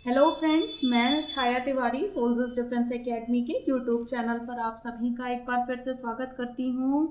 Hello friends, मैं छाया Tiwari soldiers defence academy के YouTube channel पर आप सभी का एक बार फिर से स्वागत करती हूँ।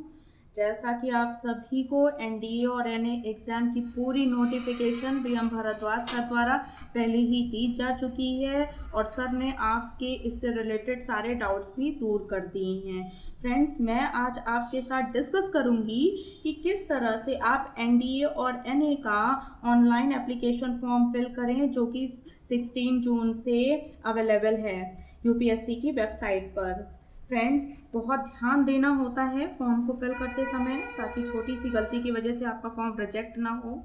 जैसा कि आप सभी को एनडीए और एनए एग्ज़ाम की पूरी नोटिफिकेशन बीएम भारद्वाज सर द्वारा पहले ही दी जा चुकी है और सर ने आपके इससे रिलेटेड सारे डाउट्स भी दूर कर दिए हैं। फ्रेंड्स, मैं आज आपके साथ डिस्कस करूंगी कि किस तरह से आप एनडीए और एनए का ऑनलाइन एप्लीकेशन फॉर्म फिल करें, जो कि 16 जून से अवेलेबल है यूपीएससी की वेबसाइट पर। फ्रेंड्स, बहुत ध्यान देना होता है फॉर्म को फिल करते समय, ताकि छोटी सी गलती की वजह से आपका फॉर्म रिजेक्ट ना हो।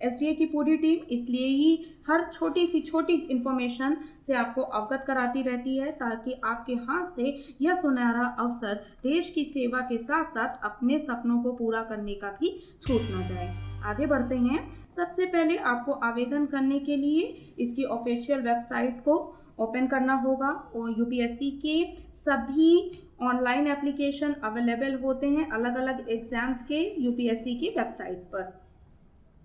एसडीए की पूरी टीम इसलिए ही हर छोटी इंफॉर्मेशन से आपको अवगत कराती रहती है, ताकि आपके हाथ से यह सुनहरा अवसर देश की सेवा के साथ साथ अपने सपनों को पूरा करने का भी छूट ना जाए। आगे बढ़ते हैं। सबसे पहले आपको आवेदन करने के लिए इसकी ऑफिशियल वेबसाइट को ओपन करना होगा और यूपीएससी के सभी ऑनलाइन एप्लीकेशन अवेलेबल होते हैं अलग अलग एग्जाम्स के यूपीएससी की वेबसाइट पर।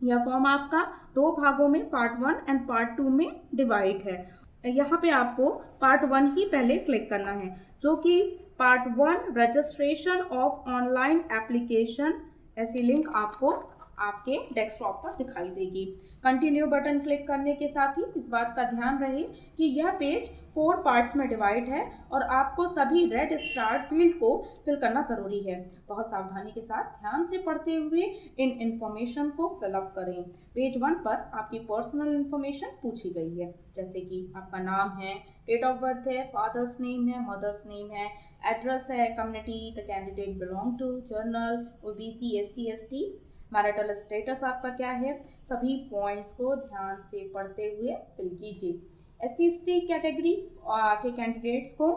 यह फॉर्म आपका दो भागों में पार्ट 1 एंड पार्ट 2 में डिवाइड है। यहाँ पे आपको पार्ट 1 ही पहले क्लिक करना है, जो कि part 1 registration of online application, ऐसी लिंक आपको आपके डेस्कटॉप पर दिखाई देगी। कंटिन्यू बटन क्लिक करने के साथ ही इस बात का ध्यान रहे कि यह पेज 4 पार्ट्स में डिवाइड है और आपको सभी रेड स्टार फील्ड को फिल करना जरूरी है। बहुत सावधानी के साथ ध्यान से पढ़ते हुए इन इंफॉर्मेशन को फिलअप करें। पेज 1 पर आपकी पर्सनल इंफॉर्मेशन पूछी गई है, जैसे कि आपका नाम है, डेट ऑफ बर्थ है, फादर्स नेम है, मदर्स नेम है, एड्रेस है, community the candidate belong to, general, OBC, SC, ST, marital status आपका क्या है। सभी पॉइंट्स को ध्यान से पढ़ते हुए फिल कीजिए। एससी/एसटी कैटेगरी के कैंडिडेट्स को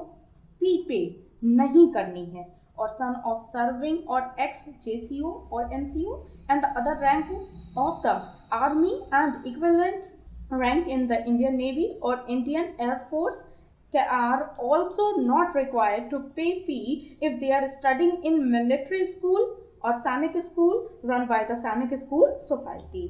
फी पे नहीं करनी है और सन ऑफ सर्विंग और एक्स जेसीओ और NCO and the other rank of the army and equivalent rank in the Indian navy और Indian air force are also not required to pay fee if they are studying in military school और सैनिक school run by the सैनिक school society.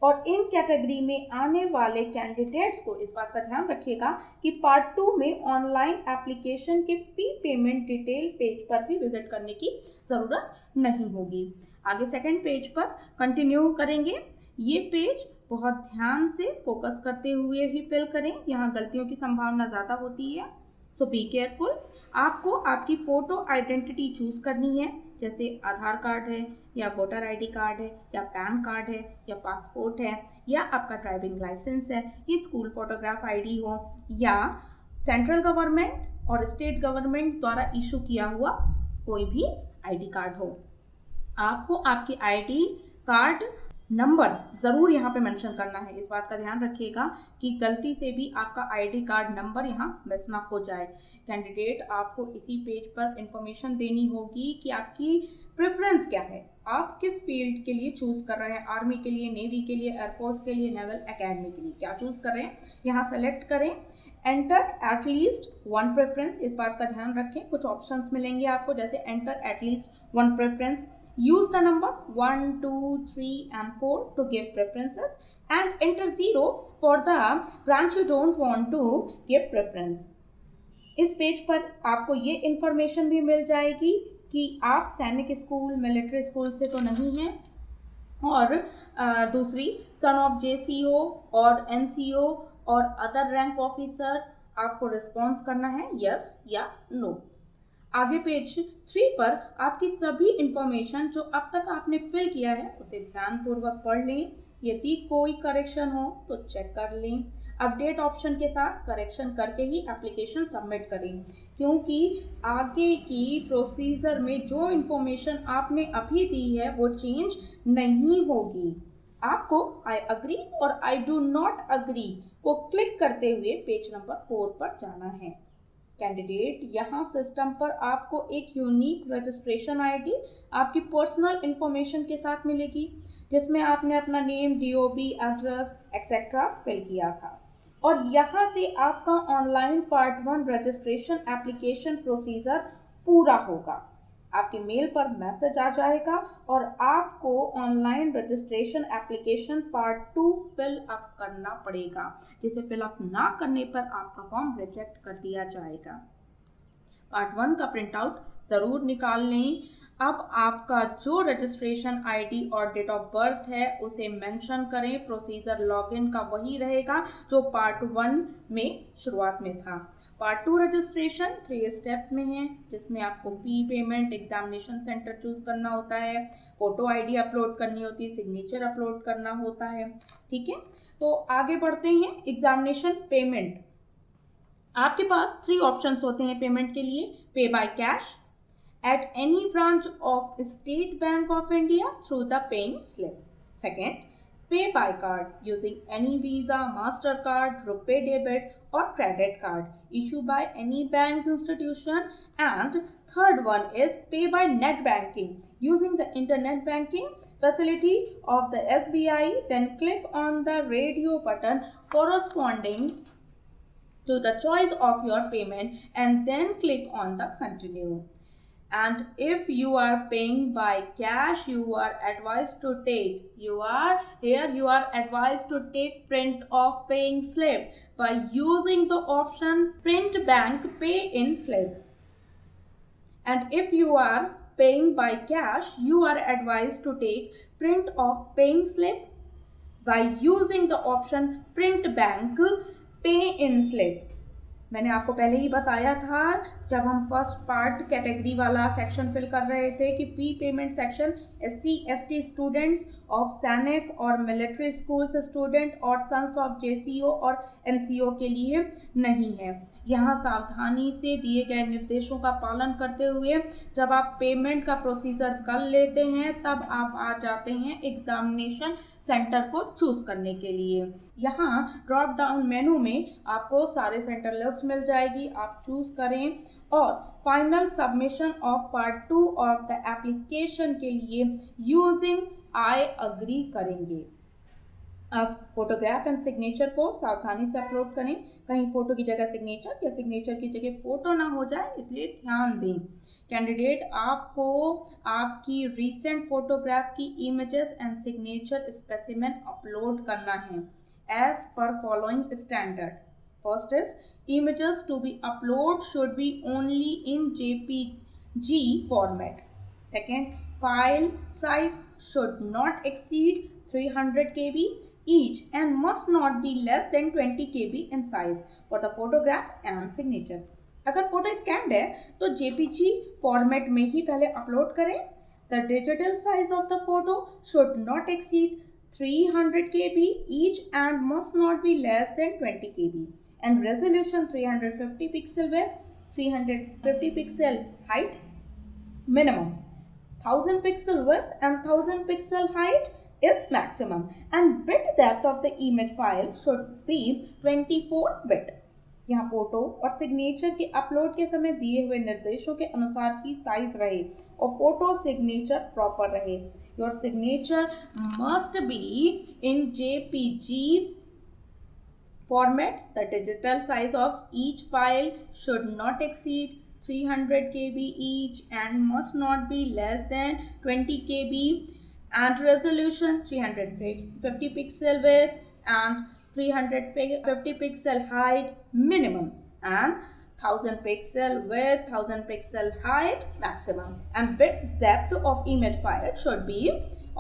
और इन category में आने वाले candidates को इस बात का ध्यान रखिएगा कि पार्ट 2 में ऑनलाइन एप्लीकेशन के फी पेमेंट डिटेल पेज पर भी विजिट करने की ज़रूरत नहीं होगी। आगे सेकंड पेज पर कंटिन्यू करेंगे। ये पेज बहुत ध्यान से फोकस करते हुए ही फिल करें, यहाँ गलतियों की संभावना ज़्यादा होती है, सो बी केयरफुल। आपको आपकी फ़ोटो आइडेंटिटी चूज़ करनी है, जैसे आधार कार्ड है या वोटर आईडी कार्ड है या पैन कार्ड है या पासपोर्ट है या आपका ड्राइविंग लाइसेंस है, ये स्कूल फोटोग्राफ आईडी हो या सेंट्रल गवर्नमेंट और स्टेट गवर्नमेंट द्वारा इशू किया हुआ कोई भी आईडी कार्ड हो। आपको आपकी आईडी कार्ड नंबर ज़रूर यहाँ पे मेंशन करना है। इस बात का ध्यान रखिएगा कि गलती से भी आपका आईडी कार्ड नंबर यहाँ मिस ना हो जाए। कैंडिडेट आपको इसी पेज पर इंफॉर्मेशन देनी होगी कि आपकी प्रेफरेंस क्या है, आप किस फील्ड के लिए चूज़ कर रहे हैं, आर्मी के लिए, नेवी के लिए, एयरफोर्स के लिए, नेवल एकेडमी के लिए क्या चूज़ कर रहे हैं, यहाँ सेलेक्ट करें। एंटर एटलीस्ट 1 प्रेफरेंस, इस बात का ध्यान रखें। कुछ ऑप्शंस मिलेंगे आपको, जैसे enter at least 1 preference, use the number 1, 2, 3 and 4 to give preferences and enter 0 for the branch you don't want to give preference। इस पेज पर आपको ये इंफॉर्मेशन भी मिल जाएगी कि आप सैनिक स्कूल, मिलिट्री स्कूल से तो नहीं हैं, और दूसरी सन ऑफ जेसीओ और एनसीओ और अदर रैंक ऑफिसर, आपको रिस्पॉन्स करना है यस या नो। आगे पेज 3 पर आपकी सभी इंफॉर्मेशन जो अब तक आपने फिल किया है उसे ध्यानपूर्वक पढ़ लें। यदि कोई करेक्शन हो तो चेक कर लें। अपडेट ऑप्शन के साथ करेक्शन करके ही एप्लीकेशन सबमिट करें, क्योंकि आगे की प्रोसीजर में जो इंफॉर्मेशन आपने अभी दी है वो चेंज नहीं होगी। आपको आई अग्री और आई डू नॉट अग्री को क्लिक करते हुए पेज नंबर 4 पर जाना है। कैंडिडेट यहाँ सिस्टम पर आपको एक यूनिक रजिस्ट्रेशन आईडी आपकी पर्सनल इंफॉर्मेशन के साथ मिलेगी, जिसमें आपने अपना name, DOB, address etcetera fill किया था, और यहाँ से आपका online part 1 registration application procedure पूरा होगा। आपके मेल पर मैसेज आ जाएगा और आपको online registration application part 2 fill up करना पड़ेगा, जिसे फिल अप ना करने पर आपका फॉर्म रिजेक्ट कर दिया जाएगा। पार्ट 1 का प्रिंट आउट ज़रूर निकाल लें। अब आपका जो रजिस्ट्रेशन आईडी और डेट ऑफ बर्थ है उसे मेंशन करें। प्रोसीजर लॉगिन का वही रहेगा जो पार्ट 1 में शुरुआत में था। पार्ट 2 रजिस्ट्रेशन 3 स्टेप्स में है, जिसमें आपको fee payment, examination centre choose करना होता है, फोटो आईडी अपलोड करनी होती है, सिग्नेचर अपलोड करना होता है। ठीक है, तो आगे बढ़ते हैं। एग्जामिनेशन पेमेंट, आपके पास 3 ऑप्शंस होते हैं पेमेंट के लिए। पे by cash at any branch of State Bank of India through the paying slip. Second, pay by card using any Visa, MasterCard, RuPay debit or credit card issued by any bank institution. And third one is pay by net banking using the internet banking facility of the SBI. Then click on the radio button corresponding to the choice of your payment and then click on the continue. And if you are paying by cash, you are advised to take print of paying slip by using the option print bank pay in slip. And if you are paying by cash, you are advised to take print of paying slip by using the option print bank pay in slip. मैंने आपको पहले ही बताया था जब हम first part category वाला section fill कर रहे थे कि fee payment section SC ST students of सैनिक और मिलिट्री स्कूल्स स्टूडेंट और सन्स ऑफ JCO और NCO के लिए नहीं है। यहाँ सावधानी से दिए गए निर्देशों का पालन करते हुए जब आप पेमेंट का प्रोसीजर कर लेते हैं तब आप आ जाते हैं एग्जामिनेशन सेंटर को चूज करने के लिए। यहाँ ड्रॉप डाउन मेनू में आपको सारे सेंटर लिस्ट मिल जाएगी, आप चूज करें और final submission of part 2 of the application के लिए यूजिंग आई अग्री करेंगे। अब फोटोग्राफ एंड सिग्नेचर को सावधानी से अपलोड करें, कहीं फोटो की जगह सिग्नेचर या सिग्नेचर की जगह फोटो ना हो जाए, इसलिए ध्यान दें। कैंडिडेट आपको आपकी रीसेंट फोटोग्राफ की images and signature specimen upload करना है as per following standard. First is images to be uploaded should be only in JPG format. Second, file size should not exceed 300 KB each and must not be less than 20 KB in size for the photograph and signature. अगर photo scanned है तो JPG format में ही पहले upload करें। The digital size of the photo should not exceed 300 KB each and must not be less than 20 KB. And resolution 350 pixel width, 350 pixel height minimum, 1000 pixel width and 1000 pixel height is maximum, and bit depth of the image file should be 24 bit. यहाँ photo और signature के upload के समय दिए हुए निर्देशों के अनुसार ही साइज रहे और फोटो सिग्नेचर प्रॉपर रहे। Your signature must be in JPG format. The digital size of each file should not exceed 300 KB each and must not be less than 20 KB, and resolution 350 pixel width and 350 pixel height minimum, and 1000 pixel width, 1000 pixel height maximum, and bit depth of image file should be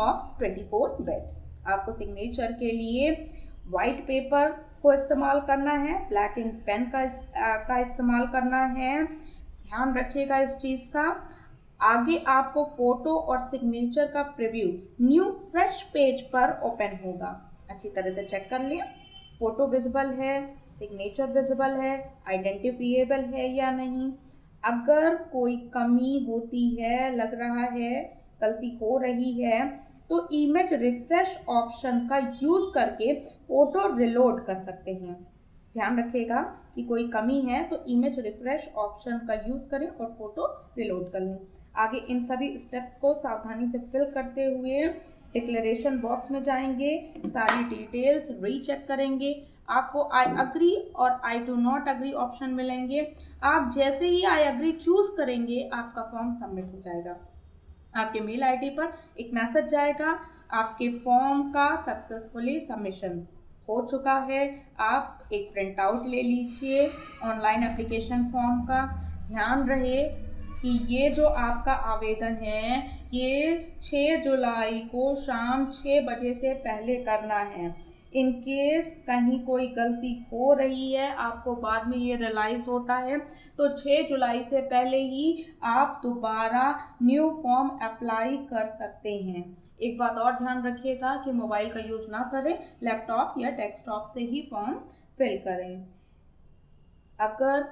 of 24 bit. आपको signature के लिए white paper को इस्तेमाल करना है, black ink pen का इस्तेमाल करना है। ध्यान रखिएगा इस चीज़ का। आगे आपको फोटो और सिग्नेचर का प्रीव्यू न्यू फ्रेश पेज पर ओपन होगा। अच्छी तरह से चेक कर लें फोटो विजिबल है, सिग्नेचर विजिबल है, आइडेंटिफिएबल है या नहीं। अगर कोई कमी होती है, लग रहा है गलती हो रही है, तो इमेज रिफ्रेश ऑप्शन का यूज़ करके फ़ोटो रिलोड कर सकते हैं। ध्यान रखिएगा कि कोई कमी है तो इमेज रिफ्रेश ऑप्शन का यूज़ करें और फ़ोटो रिलोड कर लें। आगे इन सभी स्टेप्स को सावधानी से फिल करते हुए डिक्लेरेशन बॉक्स में जाएंगे, सारी डिटेल्स रीचेक करेंगे, आपको आई अग्री और I do not agree option मिलेंगे। आप जैसे ही आई अग्री चूज करेंगे आपका फॉर्म सबमिट हो जाएगा। आपके मेल आईडी पर एक मैसेज जाएगा, आपके फॉर्म का सक्सेसफुली सबमिशन हो चुका है। आप एक प्रिंट आउट ले लीजिए ऑनलाइन एप्लीकेशन फॉर्म का। ध्यान रहे कि ये जो आपका आवेदन है ये 6 जुलाई को शाम 6 बजे से पहले करना है। इन केस कहीं कोई गलती हो रही है, आपको बाद में ये रियलाइज़ होता है, तो 6 जुलाई से पहले ही आप दोबारा न्यू फॉर्म अप्लाई कर सकते हैं। एक बात और ध्यान रखिएगा कि मोबाइल का यूज़ ना करें, लैपटॉप या डेस्कटॉप से ही फॉर्म फिल करें। अगर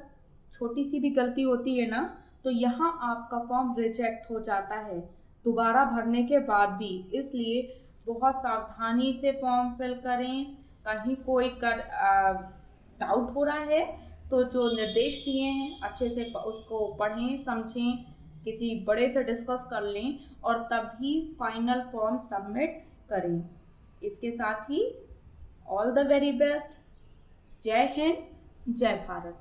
छोटी सी भी गलती होती है ना तो यहाँ आपका फॉर्म रिजेक्ट हो जाता है दोबारा भरने के बाद भी, इसलिए बहुत सावधानी से फॉर्म फिल करें। कहीं कोई डाउट हो रहा है तो जो निर्देश दिए हैं अच्छे से उसको पढ़ें, समझें, किसी बड़े से डिस्कस कर लें और तभी फाइनल फॉर्म सबमिट करें। इसके साथ ही ऑल द वेरी बेस्ट। जय हिंद, जय भारत।